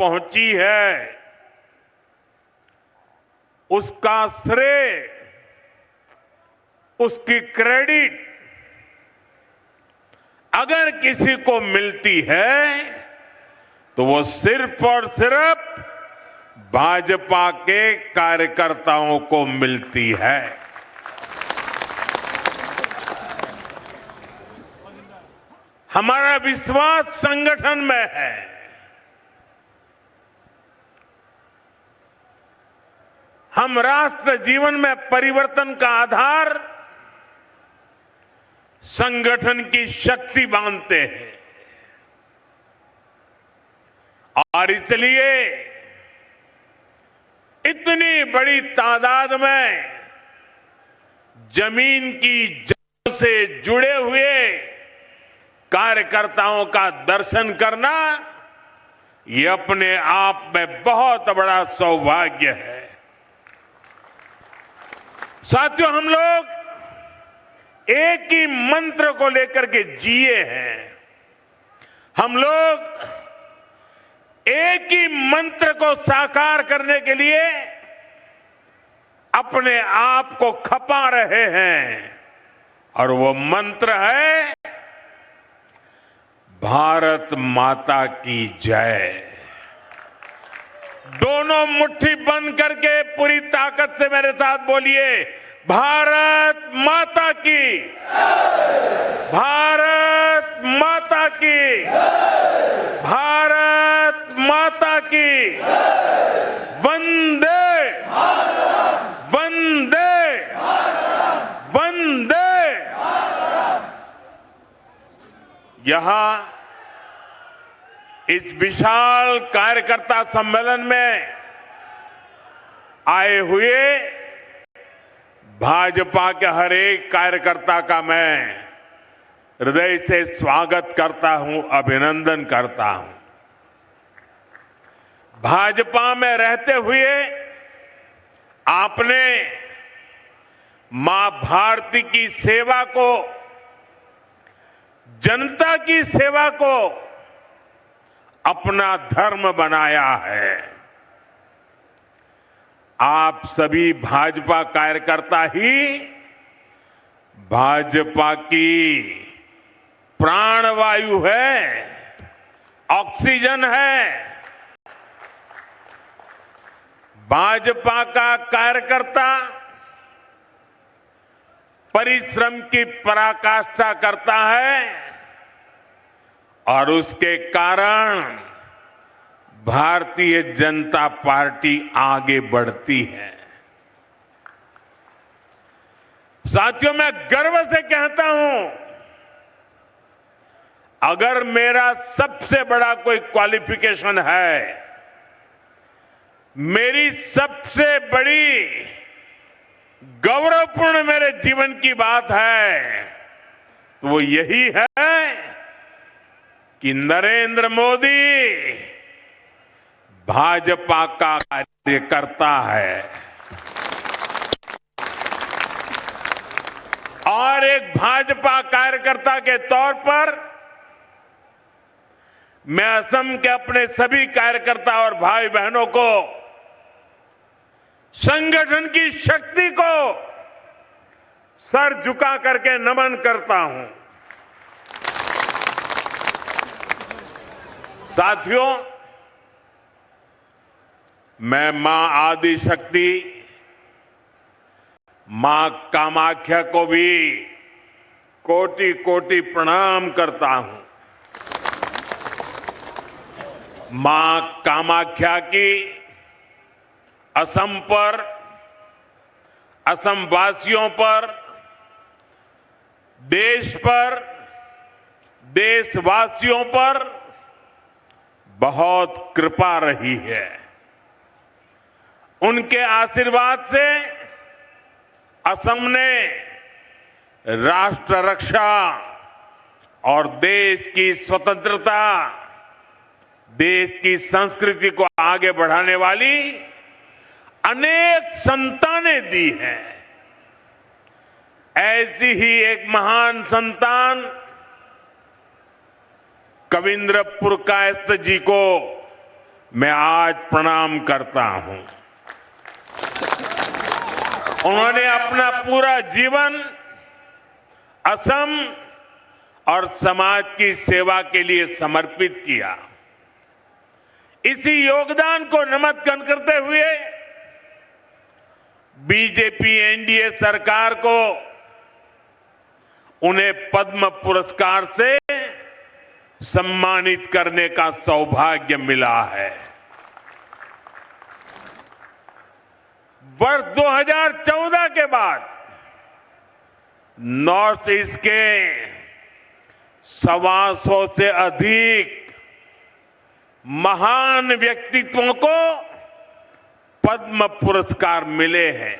पहुंची है, उसका श्रेय, उसकी क्रेडिट अगर किसी को मिलती है तो वो सिर्फ और सिर्फ भाजपा के कार्यकर्ताओं को मिलती है। हमारा विश्वास संगठन में है। हम राष्ट्र जीवन में परिवर्तन का आधार संगठन की शक्ति मानते हैं और इसलिए इतनी बड़ी तादाद में जमीन की जड़ों से जुड़े हुए कार्यकर्ताओं का दर्शन करना ये अपने आप में बहुत बड़ा सौभाग्य है। साथियों, हम लोग एक ही मंत्र को लेकर के जिए हैं। हम लोग एक ही मंत्र को साकार करने के लिए अपने आप को खपा रहे हैं और वो मंत्र है भारत माता की जय। दोनों मुट्ठी बंद करके पूरी ताकत से मेरे साथ बोलिए, भारत माता की, भारत माता की, भारत माता की, वंदे वंदे वंदे। यहां इस विशाल कार्यकर्ता सम्मेलन में आए हुए भाजपा के हर एक कार्यकर्ता का मैं हृदय से स्वागत करता हूं, अभिनंदन करता हूं। भाजपा में रहते हुए आपने मां भारती की सेवा को, जनता की सेवा को अपना धर्म बनाया है। आप सभी भाजपा कार्यकर्ता ही भाजपा की प्राणवायु है, ऑक्सीजन है। भाजपा का कार्यकर्ता परिश्रम की पराकाष्ठा करता है और उसके कारण भारतीय जनता पार्टी आगे बढ़ती है। साथियों, मैं गर्व से कहता हूं, अगर मेरा सबसे बड़ा कोई क्वालिफिकेशन है, मेरी सबसे बड़ी गौरवपूर्ण मेरे जीवन की बात है, तो वो यही है कि नरेंद्र मोदी भाजपा का कार्यकर्ता है और एक भाजपा कार्यकर्ता के तौर पर मैं असम के अपने सभी कार्यकर्ता और भाई बहनों को, संगठन की शक्ति को सर झुका करके नमन करता हूं। साथियों, मैं मां आदि शक्ति, मां कामाख्या को भी कोटि कोटि प्रणाम करता हूं। मां कामाख्या की असम पर, असम वासियों पर, देश पर, देशवासियों पर बहुत कृपा रही है। उनके आशीर्वाद से असम ने राष्ट्र रक्षा और देश की स्वतंत्रता, देश की संस्कृति को आगे बढ़ाने वाली अनेक संतानें दी हैं। ऐसी ही एक महान संतान कविंद्र पुरकायस्थ जी को मैं आज प्रणाम करता हूं। उन्होंने अपना पूरा जीवन असम और समाज की सेवा के लिए समर्पित किया। इसी योगदान को नमन करते हुए बीजेपी एनडीए सरकार को उन्हें पद्म पुरस्कार से सम्मानित करने का सौभाग्य मिला है। वर्ष 2014 के बाद नॉर्थ ईस्ट के 125 से अधिक महान व्यक्तित्वों को पद्म पुरस्कार मिले हैं।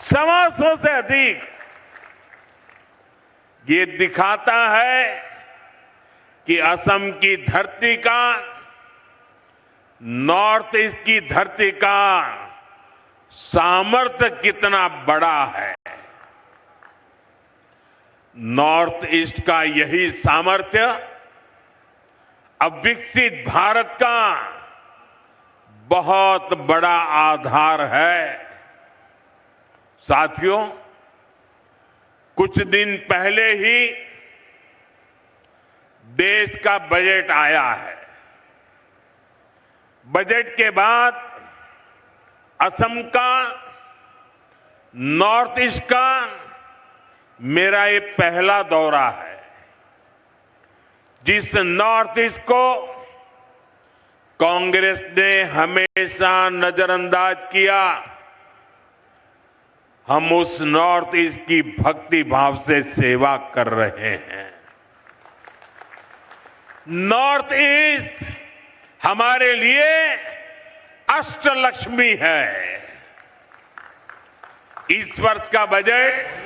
125 से अधिक। ये दिखाता है कि असम की धरती का, नॉर्थ ईस्ट की धरती का सामर्थ्य कितना बड़ा है। नॉर्थ ईस्ट का यही सामर्थ्य अब विकसित भारत का बहुत बड़ा आधार है। साथियों, कुछ दिन पहले ही देश का बजट आया है। बजट के बाद असम का, नॉर्थ ईस्ट का मेरा ये पहला दौरा है। जिस नॉर्थ ईस्ट को कांग्रेस ने हमेशा नजरअंदाज किया, हम उस नॉर्थ ईस्ट की भक्ति भाव से सेवा कर रहे हैं। नॉर्थ ईस्ट हमारे लिए अष्टलक्ष्मी है। इस वर्ष का बजट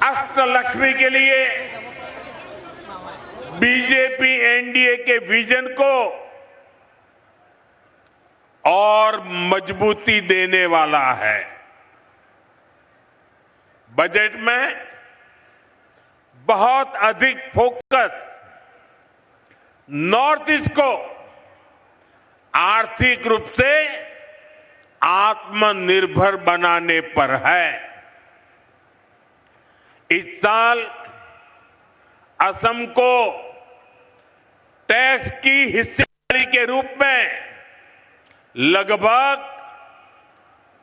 अष्टलक्ष्मी के लिए बीजेपी एनडीए के विजन को और मजबूती देने वाला है। बजट में बहुत अधिक फोकस नॉर्थ ईस्ट को आर्थिक रूप से आत्मनिर्भर बनाने पर है। इस साल असम को टैक्स की हिस्सेदारी के रूप में लगभग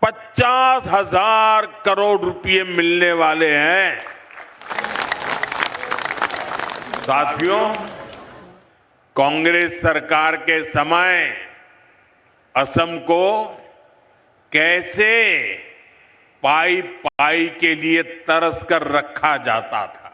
50,000 करोड़ रुपए मिलने वाले हैं। साथियों, कांग्रेस सरकार के समय असम को कैसे पाई पाई के लिए तरस कर रखा जाता था।